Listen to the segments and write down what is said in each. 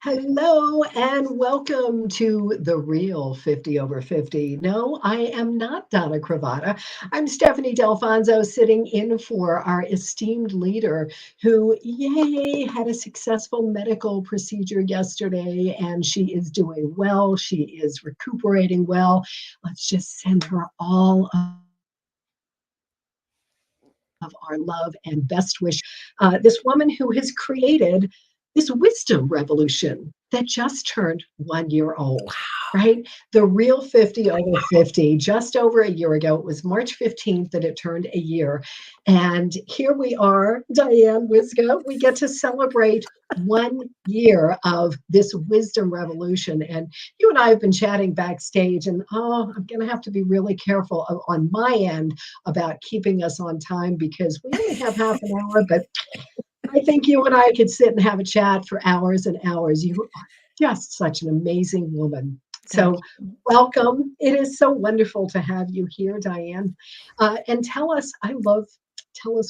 Hello and welcome to the real 50 over 50. No, I am not Donna Cravata. I'm Stephanie Delfonso sitting in for our esteemed leader who, yay, had a successful medical procedure yesterday and she is doing well. She is recuperating well. Let's just send her all of our love and best wish. This woman who has created this wisdom revolution that just turned 1 year old, right? The real 50 over 50, just over a year ago. It was March 15th that it turned a year. And here we are, Diane Wyzga. We get to celebrate 1 year of this wisdom revolution. And you and I have been chatting backstage, and I'm going to have to be really careful on my end about keeping us on time because we only have half an hour, but I think you and I could sit and have a chat for hours and hours. You are just such an amazing woman. Thank So, you. welcome. It is so wonderful to have you here, Diane. And tell us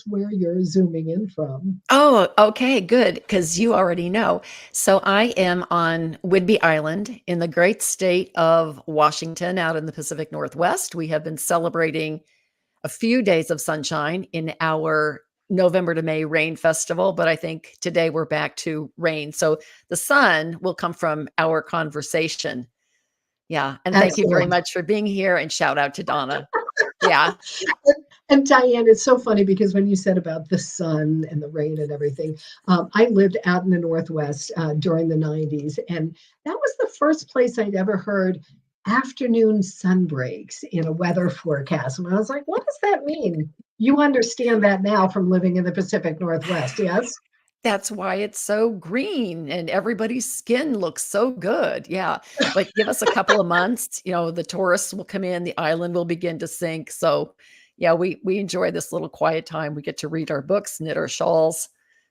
where you're zooming in from. Oh, okay, good, because you already know. So I am on Whidbey Island in the great state of Washington, out in the Pacific Northwest. We have been celebrating a few days of sunshine in our November to May rain festival, but I think today we're back to rain. So the sun will come from our conversation. Yeah. And thank you very Excellent. much for being here, and shout out to Donna. Yeah. And Diane, it's so funny because when you said about the sun and the rain and everything, I lived out in the Northwest during the 90s, and that was the first place I'd ever heard afternoon sun breaks in a weather forecast. And I was like, what does that mean? You understand that now from living in the Pacific Northwest, yes? That's why it's so green and everybody's skin looks so good. Yeah. But give us a couple of months, the tourists will come in, the island will begin to sink. So, yeah, we enjoy this little quiet time. We get to read our books, knit our shawls.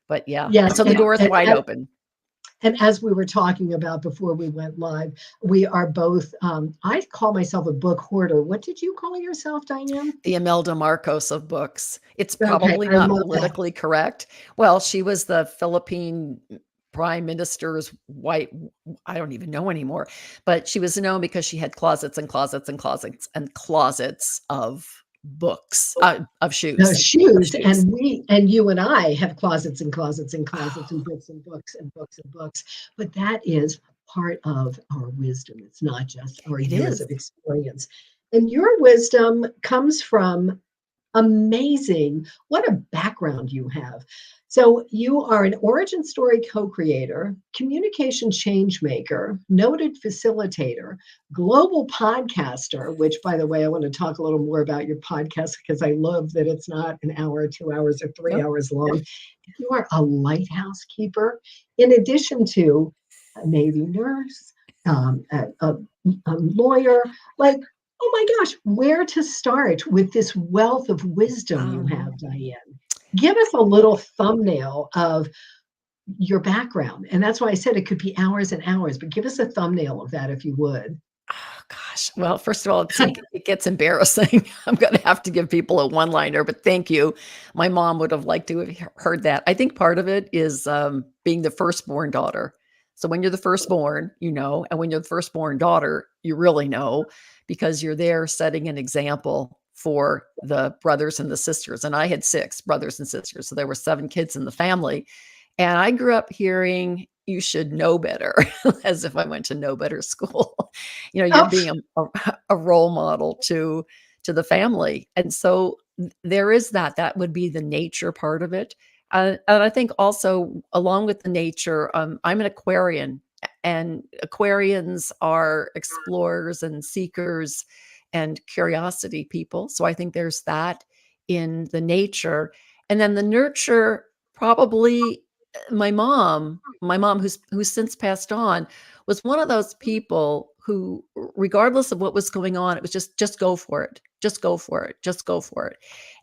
But yeah. And Yes. so the door is wide And open. And as we were talking about before we went live, we are both, I call myself a book hoarder. What did you call yourself, Diane? The Imelda Marcos of books. It's Okay, probably I not love that. politically correct. Well, she was the Philippine prime minister's wife. I don't even know anymore, but she was known because she had closets and closets and closets and closets of books, of The shoes, of shoes, shoes. and you and I have closets and closets and closets and books and books and books and books. But that is part of our wisdom. It's not just our It years is. of experience. And your wisdom comes from amazing. What a background you have. So, you are an origin story co creator, communication change maker, noted facilitator, global podcaster, which, by the way, I want to talk a little more about your podcast because I love that it's not an hour, 2 hours, or three Nope. hours long. You are a lighthouse keeper, in addition to a Navy nurse, a lawyer. Like, oh my gosh, where to start with this wealth of wisdom you Um, have, Diane? Give us a little thumbnail of your background. And that's why I said it could be hours and hours, but give us a thumbnail of that if you would. Oh gosh. Well, first of all, it gets embarrassing. I'm going to have to give people a one-liner, but thank you. My mom would have liked to have heard that. I think part of it is being the firstborn daughter. So when you're the firstborn, and when you're the firstborn daughter, you really know because you're there setting an example for the brothers and the sisters. And I had 6 brothers and sisters, so there were 7 kids in the family. And I grew up hearing you should know better, as if I went to know better school. You're Oh, being a role model to the family. And so there is that would be the nature part of it. And I think also along with the nature, I'm an Aquarian, and Aquarians are explorers and seekers and curiosity people. So I think there's that in the nature. And then the nurture, probably my mom who's since passed on, was one of those people who, regardless of what was going on, it was just go for it, just go for it, just go for it.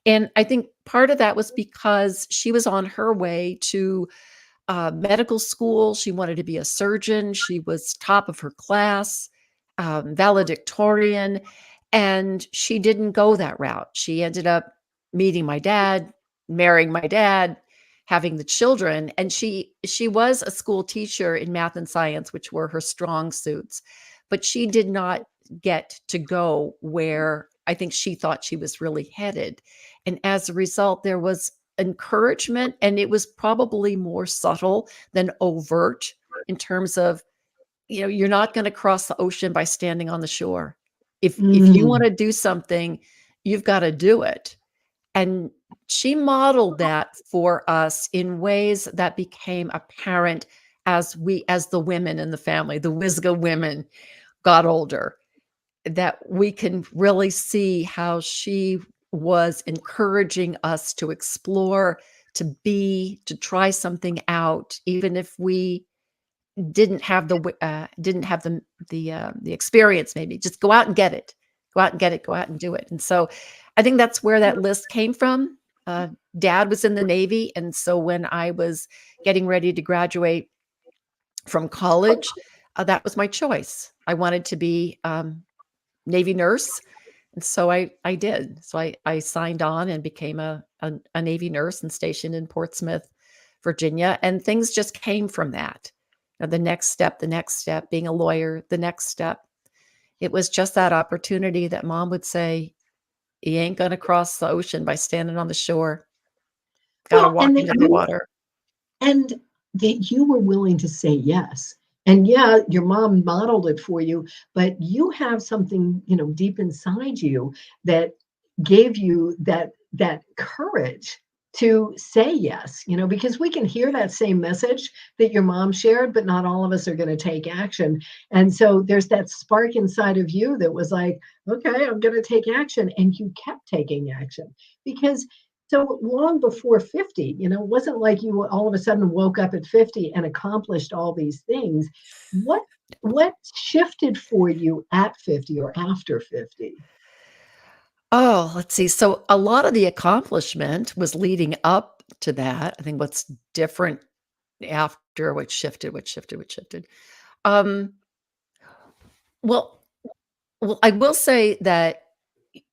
And I think part of that was because she was on her way to medical school. She wanted to be a surgeon. She was top of her class, valedictorian, and she didn't go that route. She ended up meeting my dad, marrying my dad, having the children. And she was a school teacher in math and science, which were her strong suits, but she did not get to go where I think she thought she was really headed. And as a result, there was encouragement, and it was probably more subtle than overt in terms of, you're not going to cross the ocean by standing on the shore. If you want Mm. to do something, you've got to do it. And she modeled that for us in ways that became apparent as the women in the family, the Wyzga women, got older, that we can really see how she was encouraging us to explore, to try something out, even if we didn't have the experience. Maybe just go out and get it, go out and get it, go out and do it. And so I think that's where that list came from. Dad was in the Navy, and so when I was getting ready to graduate from college, that was my choice. I wanted to be Navy nurse, and so I did. So I signed on and became a Navy nurse and stationed in Portsmouth, Virginia, and things just came from that. The next step, being a lawyer, the next step. It was just that opportunity that mom would say, "You ain't gonna cross the ocean by standing on the shore. Gotta Well, walk into the water." and that you were willing to say yes. And yeah, your mom modeled it for you, but you have something, deep inside you that gave you that courage to say yes, because we can hear that same message that your mom shared, but not all of us are going to take action. And so there's that spark inside of you that was like, okay, I'm going to take action. And you kept taking action because so long before 50, it wasn't like you all of a sudden woke up at 50 and accomplished all these things. What what shifted for you at 50 or after 50? Oh, let's see. So a lot of the accomplishment was leading up to that. I think what's different after what shifted. Um, well, I will say that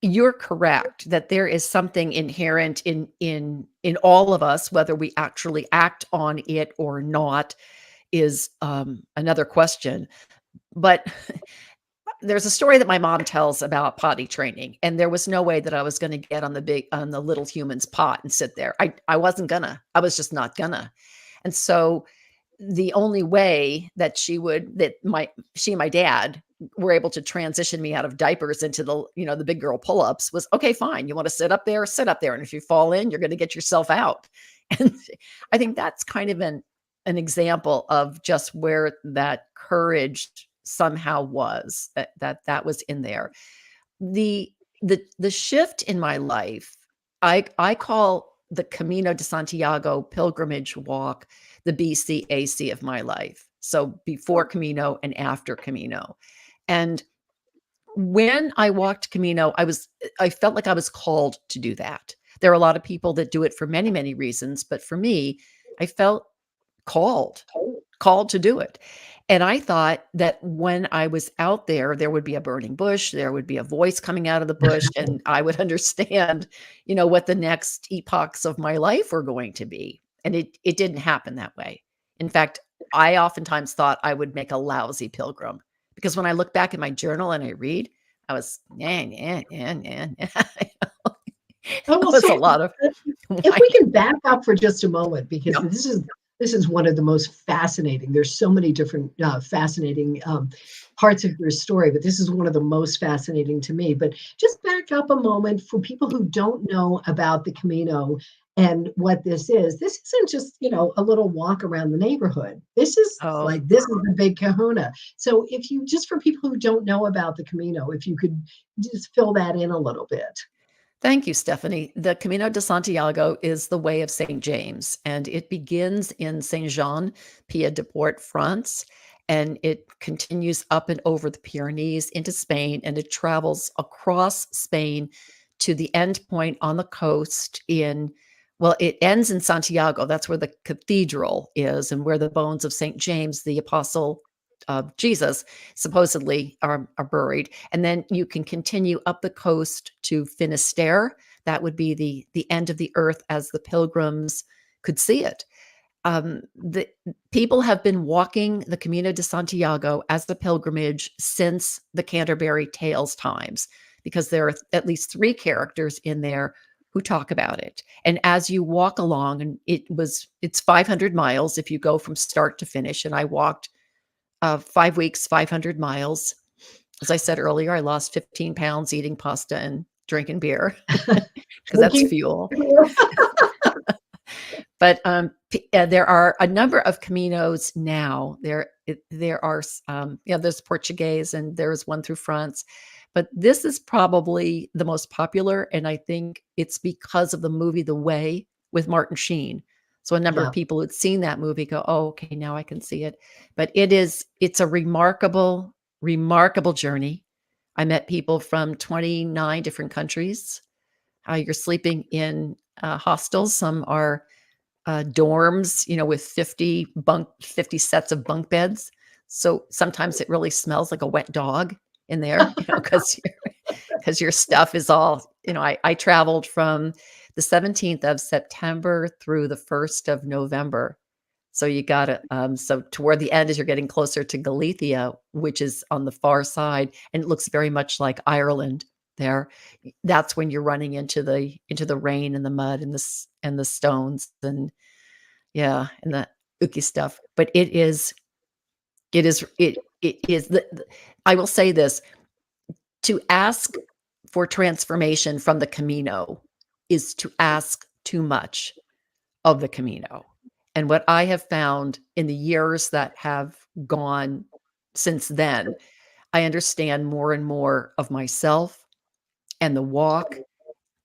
you're correct that there is something inherent in all of us, whether we actually act on it or not is another question. But there's a story that my mom tells about potty training, and there was no way that I was going to get on the little human's pot and sit there. I wasn't gonna. I was just not gonna. And so the only way that she and my dad were able to transition me out of diapers into the big girl pull-ups was, okay, fine. You want to sit up there, sit up there. And if you fall in, you're going to get yourself out. And I think that's kind of an example of just where that courage somehow was that was in there. The shift in my life, I call the Camino de Santiago pilgrimage walk the BCAC of my life. So before Camino and after Camino. And when I walked Camino, I felt like I was called to do that. There are a lot of people that do it for many, many reasons, but for me, I felt called called to do it. And I thought that when I was out there, there would be a burning bush, there would be a voice coming out of the bush, and I would understand, what the next epochs of my life were going to be. And it didn't happen that way. In fact, I oftentimes thought I would make a lousy pilgrim because when I look back at my journal and I read, I was, yeah, yeah, yeah, yeah. Oh, It well, was a so lot of if we can back up for just a moment, because yeah. this is one of the most fascinating. There's so many different fascinating parts of your story, but this is one of the most fascinating to me. But just back up a moment for people who don't know about the Camino and what this is. This isn't just a little walk around the neighborhood. Oh, This is the big Kahuna. So if you just for people who don't know about the Camino, if you could just fill that in a little bit. thank you, Stephanie. The Camino de Santiago is the way of St. James, and it begins in Saint Jean, Pied de Port, France, and it continues up and over the Pyrenees into Spain, and it travels across Spain to the end point on the coast well, it ends in Santiago. That's where the cathedral is and where the bones of St. James, the apostle of Jesus, supposedly are buried. And then you can continue up the coast to Finisterre. That would be the end of the earth as the pilgrims could see it. The people have been walking the Camino de Santiago as the pilgrimage since the Canterbury Tales times, because there are at least 3 characters in there who talk about it. And as you walk along, and it's 500 miles if you go from start to finish. And I walked 5 weeks, 500 miles. As I said earlier, I lost 15 pounds eating pasta and drinking beer because that's Drinking fuel. beer. But there are a number of Caminos now. There are, there's Portuguese and there's one through France. But this is probably the most popular. And I think it's because of the movie The Way with Martin Sheen. So a number Yeah. of people who'd seen that movie go, oh, okay, now I can see it. But it's a remarkable, remarkable journey. I met people from 29 different countries. You're sleeping in hostels. Some are dorms, with 50 sets of bunk beds. So sometimes it really smells like a wet dog in there, because your stuff is all, I traveled from the 17th of September through the 1st of November. So you got to, so toward the end, as you're getting closer to Galicia, which is on the far side, and it looks very much like Ireland there. That's when you're running into the rain and the mud and the stones and the ooky stuff. But it is I will say this, to ask for transformation from the Camino is to ask too much of the Camino. And what I have found in the years that have gone since then, I understand more and more of myself and the walk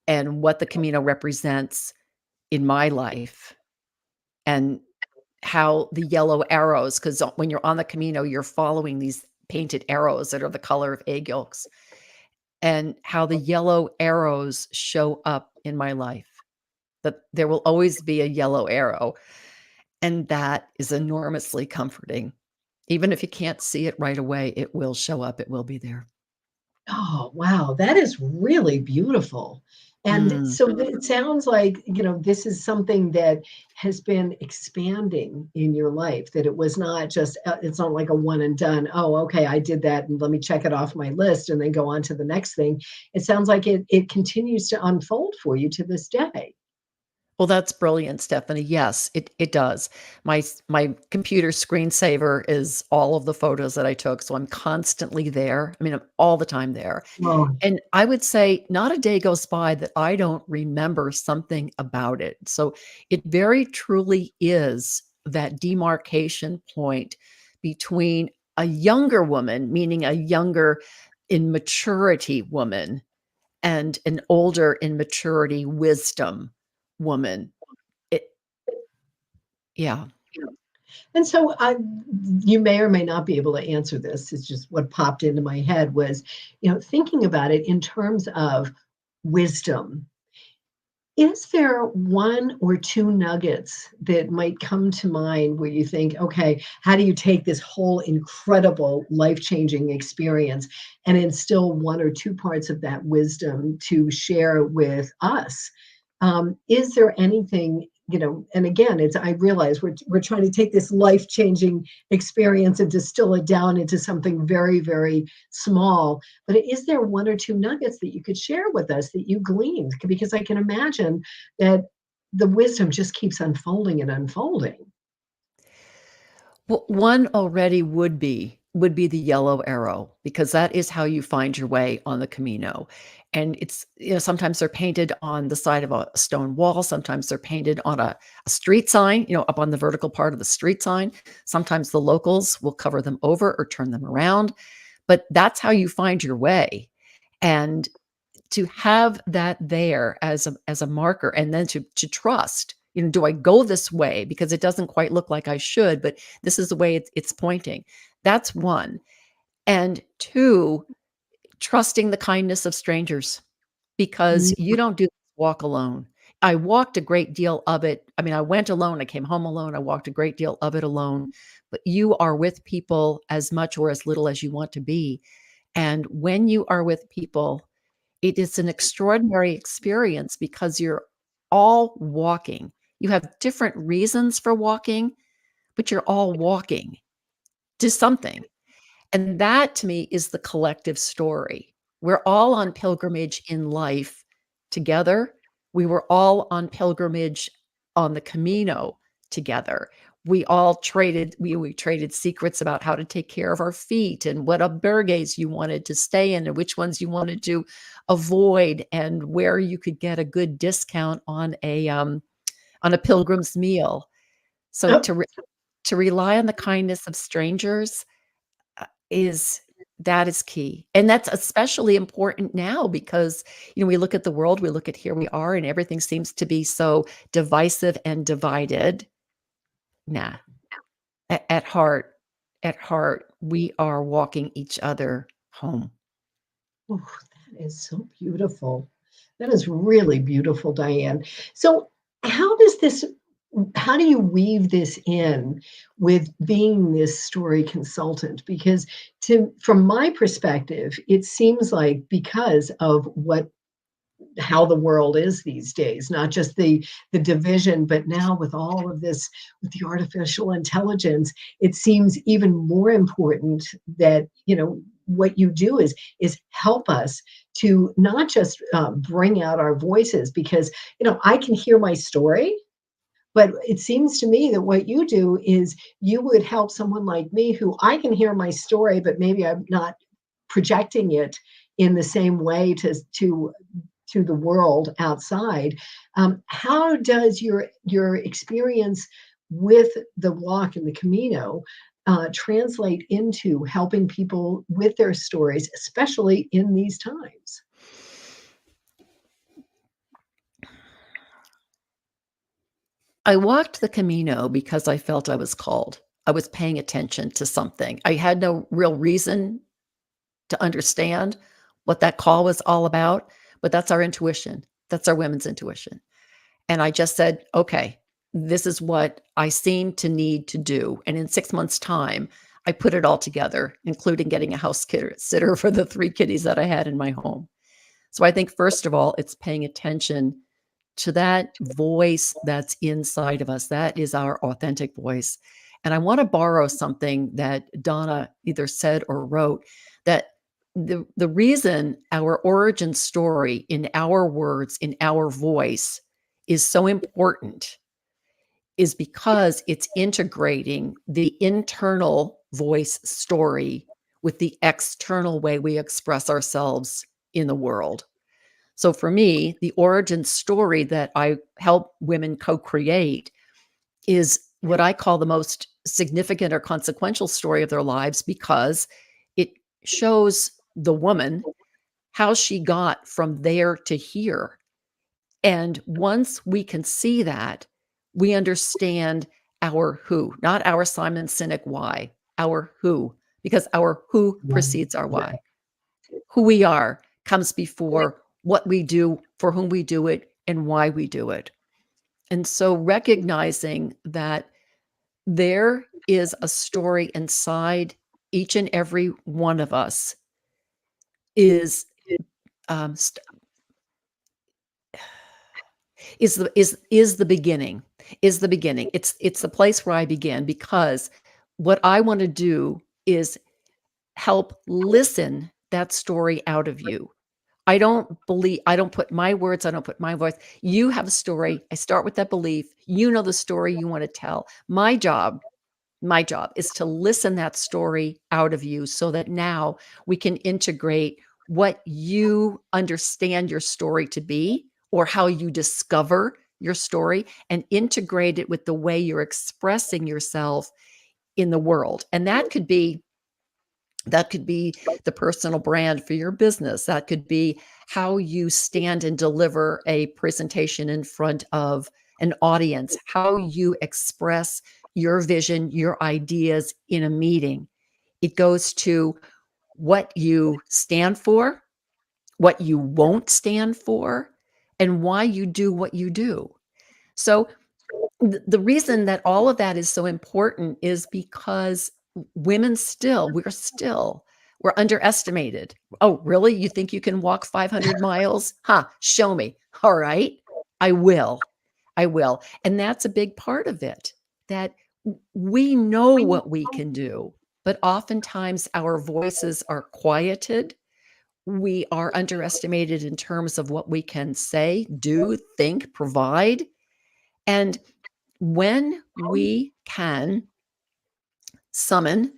and what the Camino represents in my life, and how the yellow arrows, because when you're on the Camino, you're following these painted arrows that are the color of egg yolks, and how the yellow arrows show up in my life. That there will always be a yellow arrow, and that is enormously comforting. Even if you can't see it right away, it will show up, it will be there. Oh, wow, that is really beautiful. And Mm. so it sounds like, this is something that has been expanding in your life, that it was not just, it's not like a one and done. Oh, okay, I did that and let me check it off my list and then go on to the next thing. It sounds like it continues to unfold for you to this day. Well, that's brilliant, Stephanie. Yes, it does. My computer screensaver is all of the photos that I took, so I'm constantly there. I mean, I'm all the time there. Oh, And I would say not a day goes by that I don't remember something about it. So it very truly is that demarcation point between a younger woman, meaning a younger in maturity woman, and an older in maturity wisdom woman. It Yeah. and so you may or may not be able to answer this. It's just what popped into my head was, thinking about it in terms of wisdom. Is there one or two nuggets that might come to mind where you think, okay, how do you take this whole incredible life-changing experience and instill one or two parts of that wisdom to share with us? Is there anything, and again, I realize we're trying to take this life-changing experience and distill it down into something very, very small. But is there one or two nuggets that you could share with us that you gleaned? Because I can imagine that the wisdom just keeps unfolding and unfolding. Well, one already would be the yellow arrow, because that is how you find your way on the Camino. And it's, sometimes they're painted on the side of a stone wall. Sometimes they're painted on a street sign, up on the vertical part of the street sign. Sometimes the locals will cover them over or turn them around. But that's how you find your way. And to have that there as a marker, and then to trust, do I go this way because it doesn't quite look like I should, but this is the way it's pointing. That's one. And two, trusting the kindness of strangers, because you don't do this walk alone. I walked a great deal of it. I mean, I went alone, I came home alone, I walked a great deal of it alone, but you are with people as much or as little as you want to be. And when you are with people, it is an extraordinary experience, because you're all walking You have different reasons for walking, but you're all walking to something. And that to me is the collective story. We're all on pilgrimage in life together. We were all on pilgrimage on the Camino together. We traded secrets about how to take care of our feet and what albergues you wanted to stay in and which ones you wanted to avoid and where you could get a good discount on a pilgrim's meal. So Oh, to rely on the kindness of strangers is that is key. And that's especially important now because, we look at the world, we look at here we are, and everything seems to be so divisive and divided. Nah, at heart, we are walking each other home. oh, that is so beautiful. That is really beautiful, Diane. So, how does this how do you weave this in with being this story consultant? Because from my perspective, it seems like because of how the world is these days, not just the division, but now with all of this, with the artificial intelligence, it seems even more important that what you do is help us to not just bring out our voices, because I can hear my story, but it seems to me that what you do is you would help someone like me, who I can hear my story, but maybe I'm not projecting it in the same way to the world outside. How does your experience with the walk and the Camino translate into helping people with their stories, especially in these times? I walked the Camino because I felt I was called. I was paying attention to something. I had no real reason to understand what that call was all about, but that's our intuition. That's our women's intuition. And I just said, okay, this is what I seem to need to do. And in 6 months' time, I put it all together, including getting a sitter for the 3 kitties that I had in my home. So I think, first of all, it's paying attention to that voice that's inside of us. That is our authentic voice. And I want to borrow something that Donna either said or wrote, that the reason our origin story in our words, in our voice, is so important is because it's integrating the internal voice story with the external way we express ourselves in the world. So for me, the origin story that I help women co-create is what I call the most significant or consequential story of their lives, because it shows the woman how she got from there to here. And once we can see that, we understand our who, not our Simon Sinek why, our who, because our who precedes our why. Who we are comes before what we do, for whom we do it, and why we do it. And so recognizing that there is a story inside each and every one of us is um, st- is the beginning. Is the beginning. It's the place where I began, because what I want to do is help listen that story out of you. I don't put my words, I don't put my voice. You have a story. I start with that belief. You know the story you want to tell. My job is to listen that story out of you so that now we can integrate what you understand your story to be, or how you discover your story, and integrate it with the way you're expressing yourself in the world. And that could be the personal brand for your business. That could be how you stand and deliver a presentation in front of an audience, how you express your vision, your ideas in a meeting. It goes to what you stand for, what you won't stand for, and why you do what you do. So the reason that all of that is so important is because women we're underestimated. Oh, really? You think you can walk 500 miles? Huh, show me. All right, I will. I will. And that's a big part of it, that we know what we can do, but oftentimes our voices are quieted. We are underestimated in terms of what we can say, do, think, provide. And when we can summon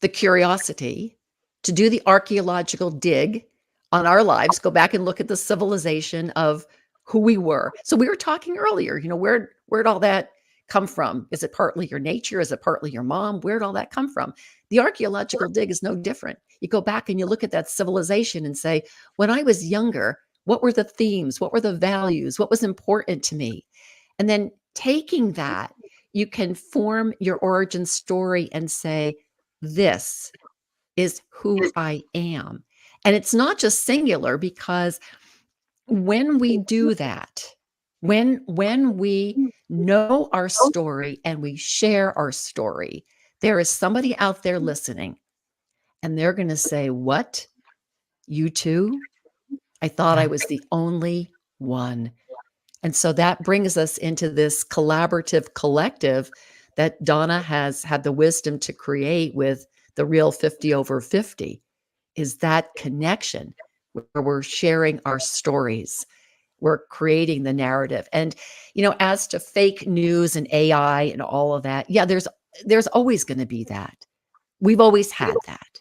the curiosity to do the archaeological dig on our lives, go back and look at the civilization of who we were. So we were talking earlier, where'd all that come from? Is it partly your nature? Is it partly your mom? Where'd all that come from? The archaeological dig is no different. You go back and you look at that civilization and say, when I was younger, what were the themes? What were the values? What was important to me? And then taking that, you can form your origin story and say, this is who I am. And it's not just singular, because when we do that, when we know our story and we share our story, there is somebody out there listening, and they're going to say, what? You too? I thought I was the only one. And so that brings us into this collaborative collective that Donna has had the wisdom to create with the Real 50 Over 50, is that connection where we're sharing our stories. We're creating the narrative. And, as to fake news and AI and all of that, yeah, there's always going to be that. We've always had that.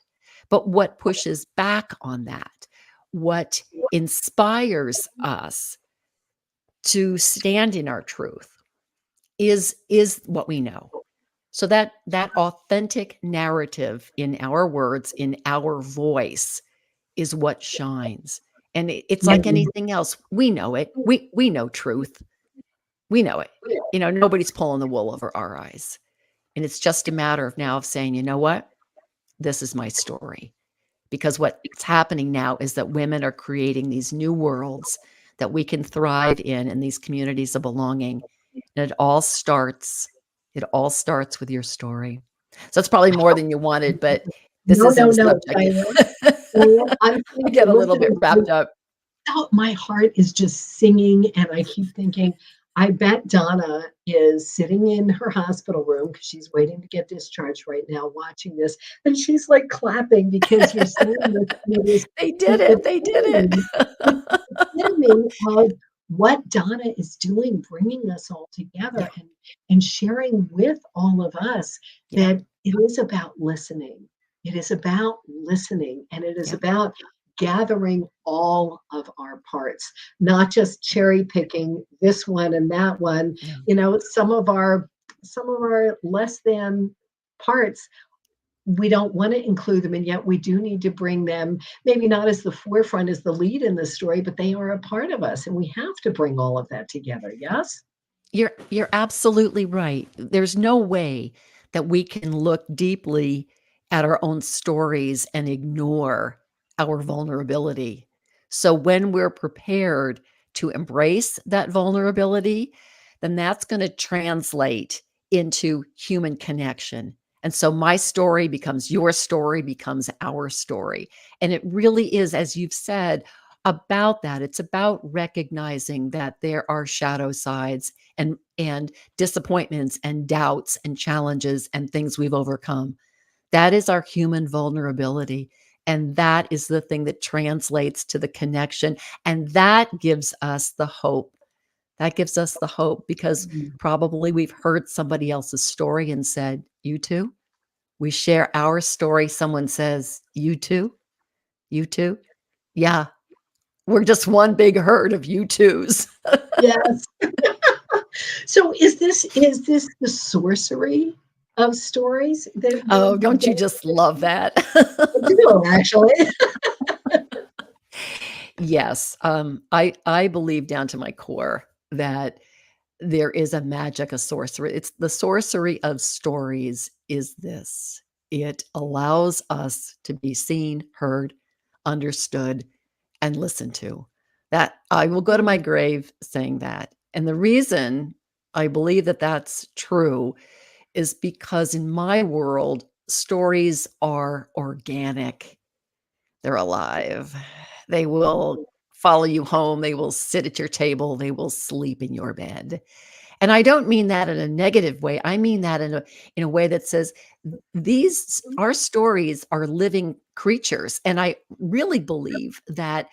But what pushes back on that, what inspires us to stand in our truth, is what we know. So that authentic narrative in our words, in our voice, is what shines. And it's like anything else. We know it. We know truth. We know it. Nobody's pulling the wool over our eyes. And it's just a matter of now of saying, you know what? This is my story. Because what's happening now is that women are creating these new worlds that we can thrive in these communities of belonging. And it all starts with your story. So it's probably more than you wanted, but this No, isn't no, the no, subject. Diane. Diane, I'm I get thinking, a little listen, bit wrapped up. my heart is just singing, and I keep thinking, I bet Donna is sitting in her hospital room because she's waiting to get discharged right now, watching this, and she's like clapping because you're saying this. They did it. They did it. It's the epitome of what Donna is doing, bringing us all Yeah. together and sharing with all of us Yeah. that it is about listening. It is about listening, and it is Yeah. about gathering all of our parts, not just cherry picking this one and that one. Yeah. Some of our less than parts, we don't want to include them, and yet we do need to bring them, maybe not as the forefront, as the lead in the story, but they are a part of us, and we have to bring all of that together. Yes. You're absolutely right. There's no way that we can look deeply at our own stories and ignore our vulnerability. So when we're prepared to embrace that vulnerability, then that's going to translate into human connection. And so my story becomes your story, becomes our story. And it really is, as you've said, about that. It's about recognizing that there are shadow sides and disappointments and doubts and challenges and things we've overcome. That is our human vulnerability. And that is the thing that translates to the connection. And that gives us the hope. That gives us the hope because probably we've heard somebody else's story and said, you too? We share our story. Someone says, you too? You too? Yeah, we're just one big herd of you twos. Yes. So is this the sorcery of stories that Oh, don't you just love that? I do, actually. Yes, I believe down to my core that there is a magic, a sorcery. It's the sorcery of stories is this. It allows us to be seen, heard, understood, and listened to. That I will go to my grave saying that. And the reason I believe that that's true is because in my world, stories are organic. They're alive. They will follow you home, they will sit at your table, they will sleep in your bed. And I don't mean that in a negative way. I mean that in a way that says these our stories are living creatures. And I really believe that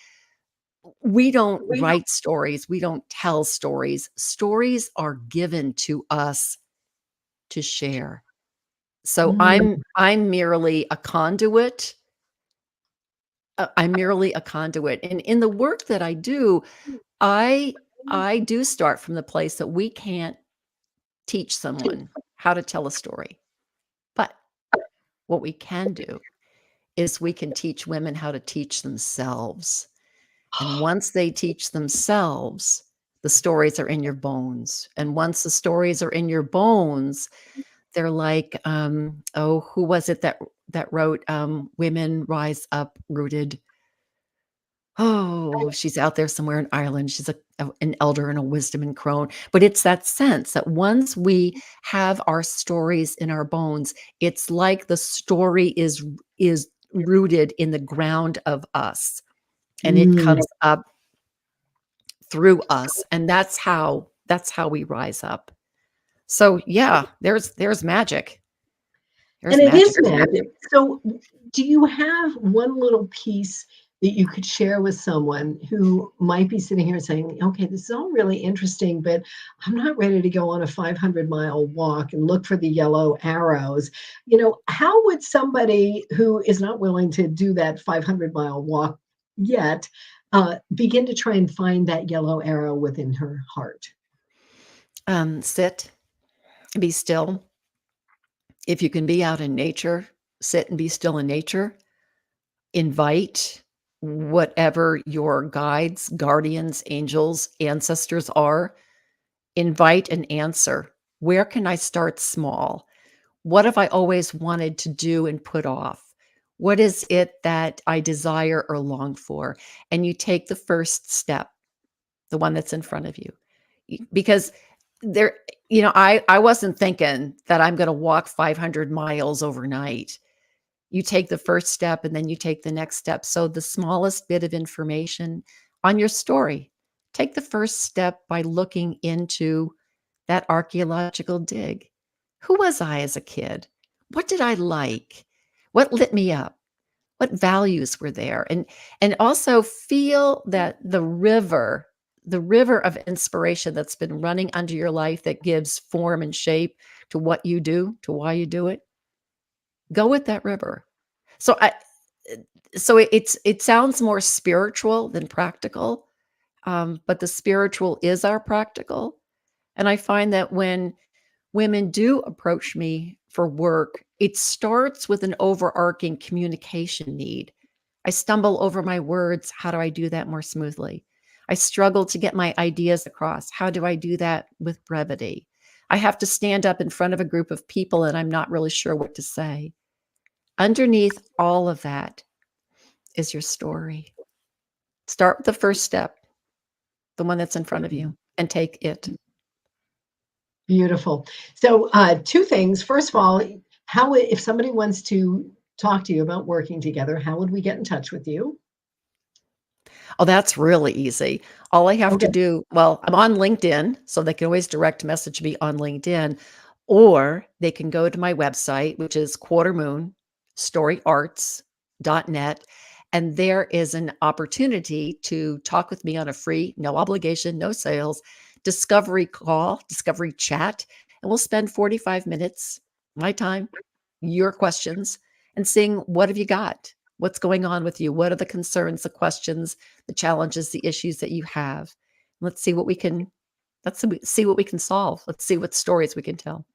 we don't write stories, we don't tell stories. Stories are given to us to share. So Mm, I'm merely a conduit. I'm merely a conduit. And in the work that I do, I I do start from the place that we can't teach someone how to tell a story. But what we can do is we can teach women how to teach themselves. And once they teach themselves, the stories are in your bones. And once the stories are in your bones, they're like, oh, who was it that wrote Women Rise Up Rooted? Oh, she's out there somewhere in Ireland. She's an elder and a wisdom and crone. But it's that sense that once we have our stories in our bones, it's like the story is rooted in the ground of us, and it mm. comes up through us, and that's how we rise up. So yeah, there's magic. And There's it magic is there. magic. So, do you have one little piece that you could share with someone who might be sitting here saying, okay, this is all really interesting, but I'm not ready to go on a 500-mile walk and look for the yellow arrows? How would somebody who is not willing to do that 500-mile walk yet begin to try and find that yellow arrow within her heart? Sit, be still. If you can be out in nature, sit and be still in nature. Invite whatever your guides, guardians, angels, ancestors are. Invite an answer. Where can I start small? What have I always wanted to do and put off? What is it that I desire or long for? And you take the first step, the one that's in front of you. Because there, I wasn't thinking that I'm going to walk 500 miles overnight. You take the first step and then you take the next step. So the smallest bit of information on your story, take the first step by looking into that archaeological dig. Who was I as a kid? What did I like? What lit me up? What values were there? And also feel that the river of inspiration that's been running under your life that gives form and shape to what you do, to why you do it, go with that river. So I so it sounds more spiritual than practical, but the spiritual is our practical. And I find that when women do approach me for work, it starts with an overarching communication need. I stumble over my words. How do I do that more smoothly? I struggle to get my ideas across. How do I do that with brevity? I have to stand up in front of a group of people and I'm not really sure what to say. Underneath all of that is your story. Start with the first step, the one that's in front of you, and take it. Beautiful. So, two things. First of all, if somebody wants to talk to you about working together, how would we get in touch with you? Oh, that's really easy. All I have to Okay. do, well, I'm on LinkedIn, so they can always direct message me on LinkedIn, or they can go to my website, which is quartermoonstoryarts.net. And there is an opportunity to talk with me on a free, no obligation, no sales discovery call, discovery chat. And we'll spend 45 minutes, my time, your questions, and seeing what have you got? What's going on with you? What are the concerns, the questions, the challenges, the issues that you have? Let's see what we can see what we can solve. Let's see what stories we can tell.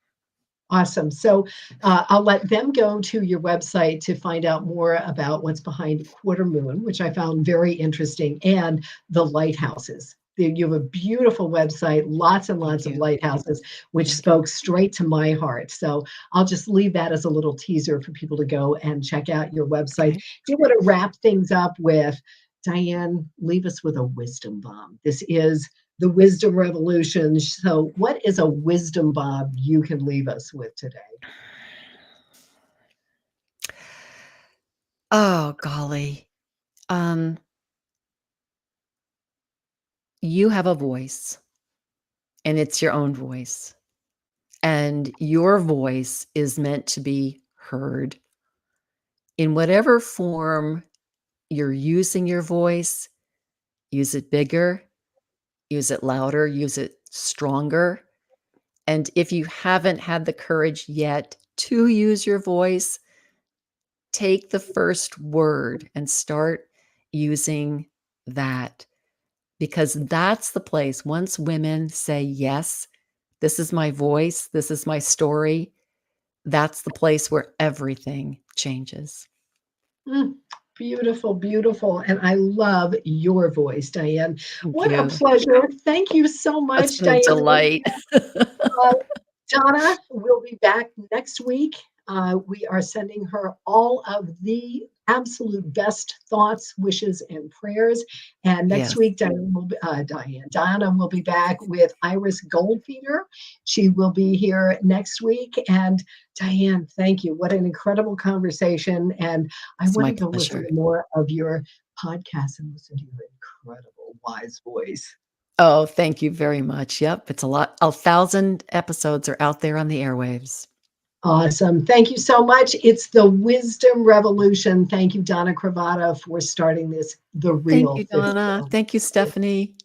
Awesome. So, I'll let them go to your website to find out more about what's behind Quarter Moon, which I found very interesting, and the lighthouses. You have a beautiful website, lots and Thank lots of you. lighthouses, which Thank you. spoke straight to my heart. So, I'll just leave that as a little teaser for people to go and check out your website. Okay. If you want to wrap things up with, Diane, leave us with a wisdom bomb. This is the wisdom revolution. So, what is a wisdom bomb you can leave us with today? Oh, golly. Um, You have a voice, and it's your own voice. And your voice is meant to be heard. In whatever form you're using your voice, use it bigger, use it louder, use it stronger. And if you haven't had the courage yet to use your voice, take the first word and start using that, because that's the place. Once women say, yes, this is my voice, this is my story, that's the place where everything changes. Mm, beautiful, beautiful. And I love your voice, Diane. Thank What a you. pleasure. Thank you so It's much, been a Diane delight. Wyzga. Uh, Donna will be back next week. We are sending her all of the absolute best thoughts, wishes, and prayers. And next Yes. week, Diana will be back with Iris Goldfeeder. She will be here next week. And Diane, thank you. What an incredible conversation. And I It's want my to go listen pleasure. to more of your podcast and listen to your incredible, wise voice. Oh, thank you very much. Yep, it's a lot. 1,000 episodes are out there on the airwaves. Awesome. Thank you so much. It's the Wisdom Revolution. Thank you, Donna Cravata, for starting this, the Thank real you, 50. Donna. Thank you, Stephanie.